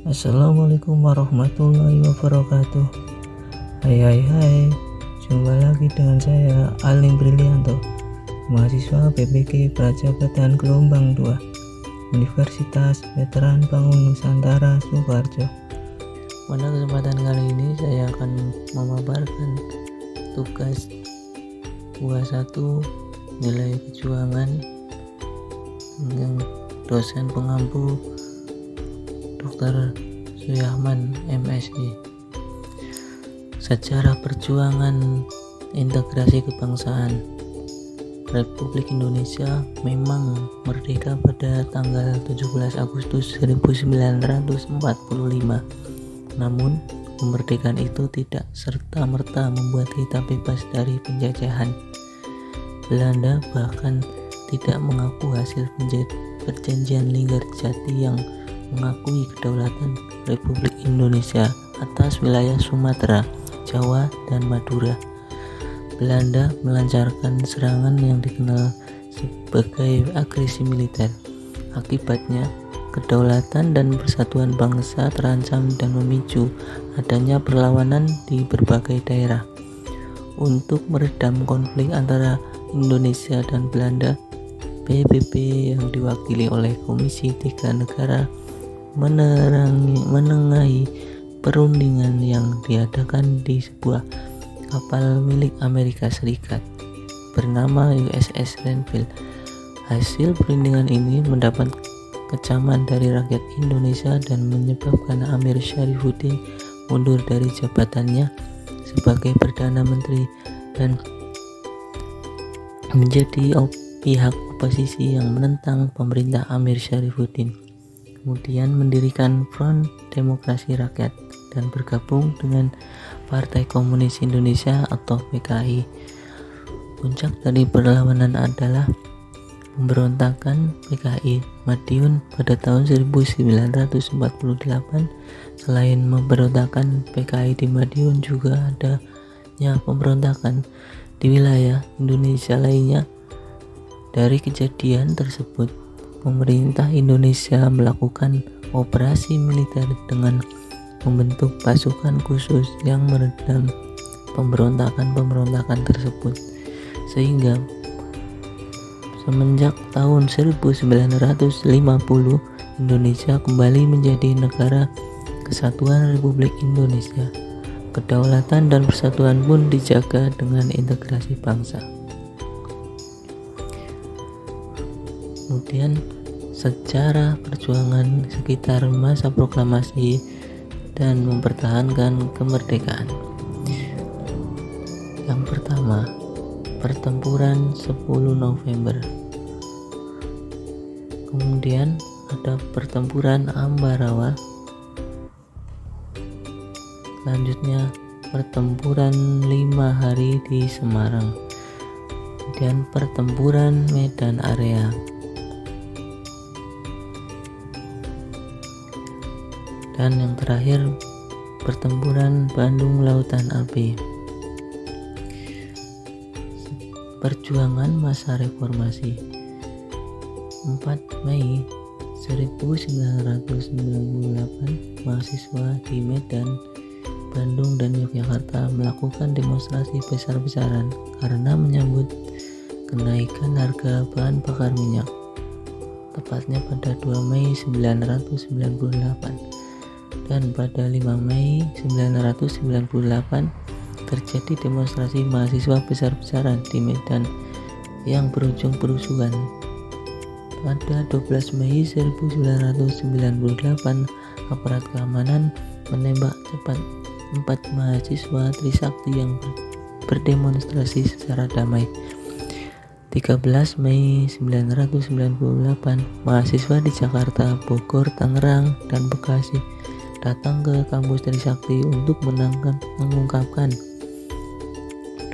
Assalamualaikum warahmatullahi wabarakatuh. Hai, jumpa lagi dengan saya Alim Brilianto, mahasiswa PPK Prajabatan Gelombang 2 Universitas Veteran Bangun Nusantara Sukoharjo. Pada kesempatan kali ini saya akan memaparkan tugas buah 1 nilai kejuangan yang dosen pengampu Dr. Suyahman MSI. Sejarah perjuangan integrasi kebangsaan. Republik Indonesia memang merdeka pada tanggal 17 Agustus 1945. Namun, kemerdekaan itu tidak serta-merta membuat kita bebas dari penjajahan. Belanda bahkan tidak mengaku hasil perjanjian Linggarjati yang mengakui kedaulatan Republik Indonesia atas wilayah Sumatera, Jawa, dan Madura. Belanda melancarkan serangan yang dikenal sebagai agresi militer. Akibatnya, kedaulatan dan persatuan bangsa terancam dan memicu adanya perlawanan di berbagai daerah. Untuk meredam konflik antara Indonesia dan Belanda, PBB yang diwakili oleh Komisi 3 Negara menengahi perundingan yang diadakan di sebuah kapal milik Amerika Serikat bernama USS Renville. Hasil perundingan ini mendapat kecaman dari rakyat Indonesia dan menyebabkan Amir Syarifuddin mundur dari jabatannya sebagai Perdana Menteri dan menjadi pihak oposisi yang menentang pemerintah Amir Syarifuddin. Kemudian mendirikan Front Demokrasi Rakyat dan bergabung dengan Partai Komunis Indonesia atau PKI. Puncak dari perlawanan adalah pemberontakan PKI Madiun pada tahun 1948. Selain pemberontakan PKI di Madiun, juga adanya pemberontakan di wilayah Indonesia lainnya. Dari kejadian tersebut, pemerintah Indonesia melakukan operasi militer dengan membentuk pasukan khusus yang meredam pemberontakan tersebut, sehingga semenjak tahun 1950 Indonesia kembali menjadi negara kesatuan Republik Indonesia. Kedaulatan dan persatuan pun dijaga dengan integrasi bangsa. Kemudian sejarah perjuangan sekitar masa proklamasi dan mempertahankan kemerdekaan. Yang pertama, pertempuran 10 November. Kemudian ada pertempuran Ambarawa. Selanjutnya pertempuran 5 hari di Semarang. Kemudian pertempuran Medan Area. Dan yang terakhir, pertempuran Bandung Lautan Api. Perjuangan masa reformasi. 4 Mei 1998, mahasiswa di Medan, Bandung, dan Yogyakarta melakukan demonstrasi besar-besaran karena menyambut kenaikan harga bahan bakar minyak. Tepatnya pada 2 Mei 1998. Dan pada 5 Mei 1998 terjadi demonstrasi mahasiswa besar-besaran di Medan yang berujung kerusuhan. Pada 12 Mei 1998, aparat keamanan menembak cepat 4 mahasiswa Trisakti yang berdemonstrasi secara damai. 13 Mei 1998, mahasiswa di Jakarta, Bogor, Tangerang, dan Bekasi datang ke kampus Trisakti untuk mengungkapkan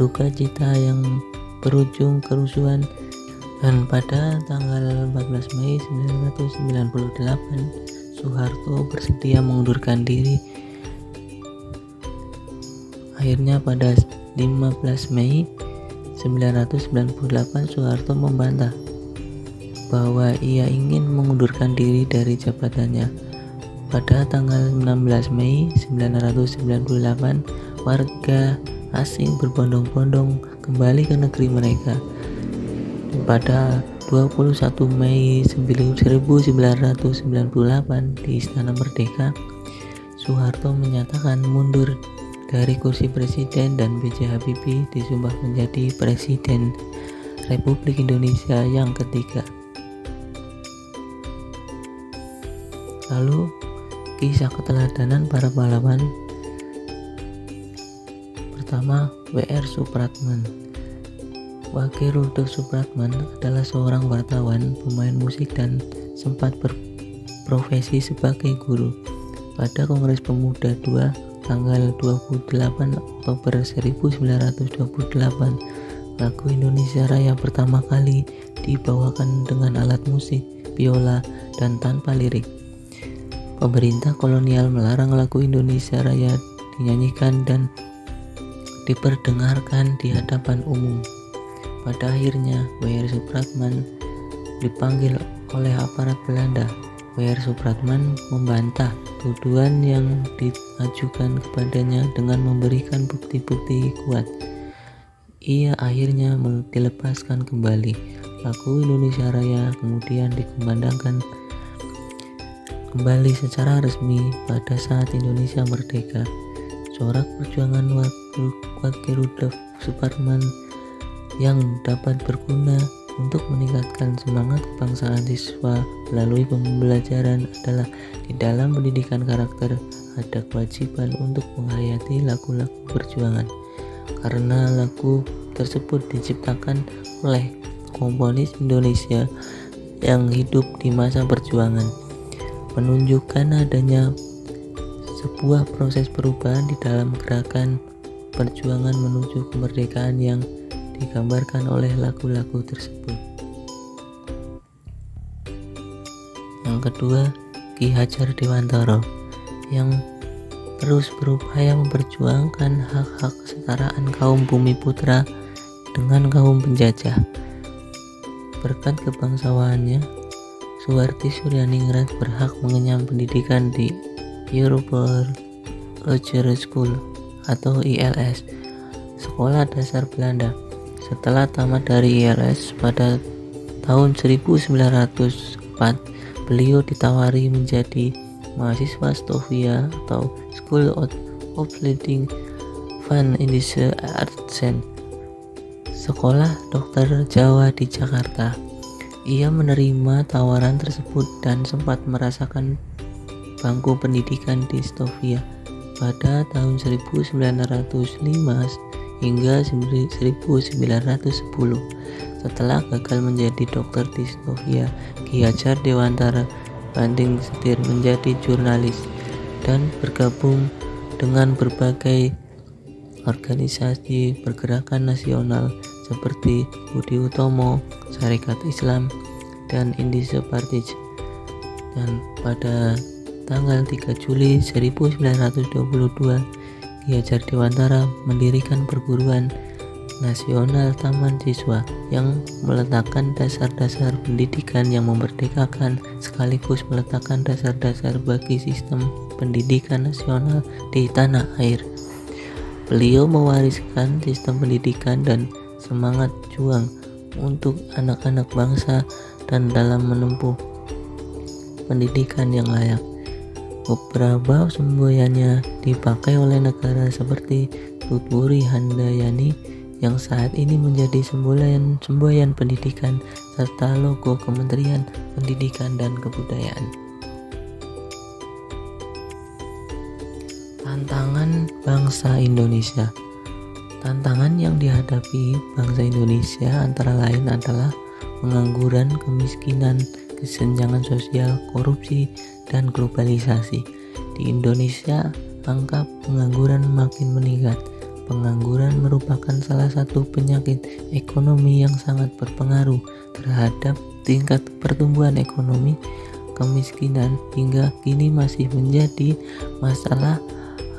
duka cita yang berujung kerusuhan. Dan pada tanggal 14 Mei 1998, Soeharto bersedia mengundurkan diri. Akhirnya pada 15 Mei 1998, Soeharto membantah bahwa ia ingin mengundurkan diri dari jabatannya. Pada tanggal 16 Mei 1998, warga asing berbondong-bondong kembali ke negeri mereka. Pada 21 Mei 1998 di Istana Merdeka, Soeharto menyatakan mundur dari kursi presiden dan B.J. Habibie disumpah menjadi Presiden Republik Indonesia yang ketiga. Lalu kisah keteladanan para pahlawan. Pertama, W.R. Supratman. Wage Rudolf Supratman adalah seorang wartawan, pemain musik, dan sempat berprofesi sebagai guru. Pada Kongres Pemuda II tanggal 28 Oktober 1928, lagu Indonesia Raya pertama kali dibawakan dengan alat musik, biola, dan tanpa lirik. Pemerintah kolonial melarang lagu Indonesia Raya dinyanyikan dan diperdengarkan di hadapan umum. Pada akhirnya, W.R. Supratman dipanggil oleh aparat Belanda. W.R. Supratman membantah tuduhan yang diajukan kepadanya dengan memberikan bukti-bukti kuat. Ia akhirnya dilepaskan kembali. Lagu Indonesia Raya kemudian dikumandangkan kembali secara resmi pada saat Indonesia merdeka. Corak perjuangan Wage Rudolf Supratman yang dapat berguna untuk meningkatkan semangat kebangsaan siswa melalui pembelajaran adalah di dalam pendidikan karakter ada kewajiban untuk menghayati lagu-lagu perjuangan, karena lagu tersebut diciptakan oleh komponis Indonesia yang hidup di masa perjuangan, menunjukkan adanya sebuah proses perubahan di dalam gerakan perjuangan menuju kemerdekaan yang digambarkan oleh lagu-lagu tersebut. Yang kedua, Ki Hajar Dewantara yang terus berupaya memperjuangkan hak-hak kesetaraan kaum Bumiputra dengan kaum penjajah. Berkat kebangsawaannya, Suwarti Suryaningrat berhak mengenyam pendidikan di European Lodge School atau ILS, Sekolah Dasar Belanda. Setelah tamat dari ILS pada tahun 1904, beliau ditawari menjadi mahasiswa Stovia atau School of Opleiding van Indische Artsen, Sekolah Dokter Jawa di Jakarta. Ia menerima tawaran tersebut dan sempat merasakan bangku pendidikan di Stovia pada tahun 1905 hingga 1910. Setelah gagal menjadi dokter di Stovia, Ki Hajar Dewantara banting setir menjadi jurnalis dan bergabung dengan berbagai organisasi pergerakan nasional seperti Budi Utomo, Sarekat Islam, dan Indische Partij. Dan pada tanggal 3 Juli 1922, Ki Hajar Dewantara mendirikan perguruan nasional Taman Siswa yang meletakkan dasar-dasar pendidikan yang memerdekakan sekaligus meletakkan dasar-dasar bagi sistem pendidikan nasional di tanah air. Beliau mewariskan sistem pendidikan dan semangat juang untuk anak-anak bangsa dan dalam menempuh pendidikan yang layak. Beberapa semboyannya dipakai oleh negara seperti Tutburi Handayani yang saat ini menjadi semboyan pendidikan serta logo Kementerian Pendidikan dan Kebudayaan. Tantangan bangsa Indonesia. Tantangan yang dihadapi bangsa Indonesia antara lain adalah pengangguran, kemiskinan, kesenjangan sosial, korupsi, dan globalisasi. Di Indonesia, angka pengangguran makin meningkat. Pengangguran merupakan salah satu penyakit ekonomi yang sangat berpengaruh terhadap tingkat pertumbuhan ekonomi. Kemiskinan hingga kini masih menjadi masalah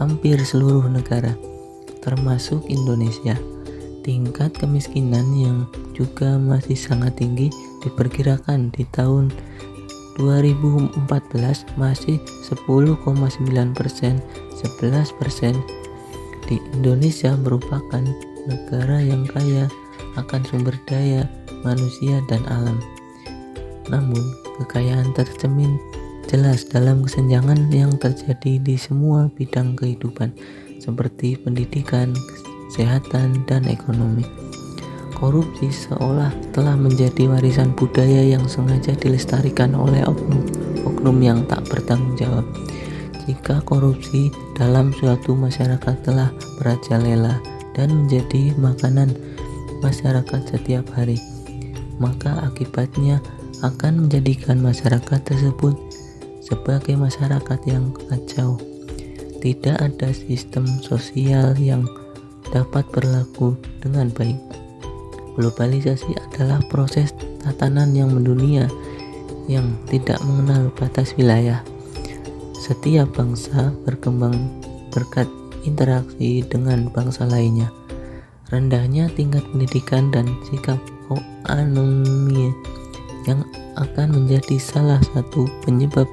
hampir seluruh negara, termasuk Indonesia. Tingkat kemiskinan yang juga masih sangat tinggi diperkirakan di tahun 2014 masih 10,9%. 11% di Indonesia merupakan negara yang kaya akan sumber daya manusia dan alam. Namun, kekayaan tercermin jelas dalam kesenjangan yang terjadi di semua bidang kehidupan seperti pendidikan, kesehatan, dan ekonomi. Korupsi seolah telah menjadi warisan budaya yang sengaja dilestarikan oleh oknum yang tak bertanggung jawab. Jika korupsi dalam suatu masyarakat telah merajalela dan menjadi makanan masyarakat setiap hari, maka akibatnya akan menjadikan masyarakat tersebut sebagai masyarakat yang kacau. Tidak ada sistem sosial yang dapat berlaku dengan baik. Globalisasi adalah proses tatanan yang mendunia yang tidak mengenal batas wilayah. Setiap bangsa berkembang berkat interaksi dengan bangsa lainnya. Rendahnya tingkat pendidikan dan sikap anomi yang akan menjadi salah satu penyebab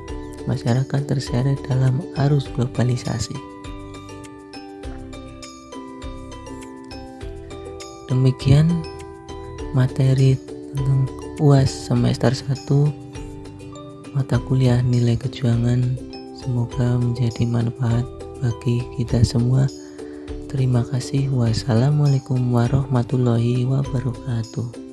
masyarakat terseret dalam arus globalisasi. Demikian materi tentang UAS semester 1 mata kuliah nilai kejuangan. Semoga menjadi manfaat bagi kita semua. Terima kasih. Wassalamualaikum warahmatullahi wabarakatuh.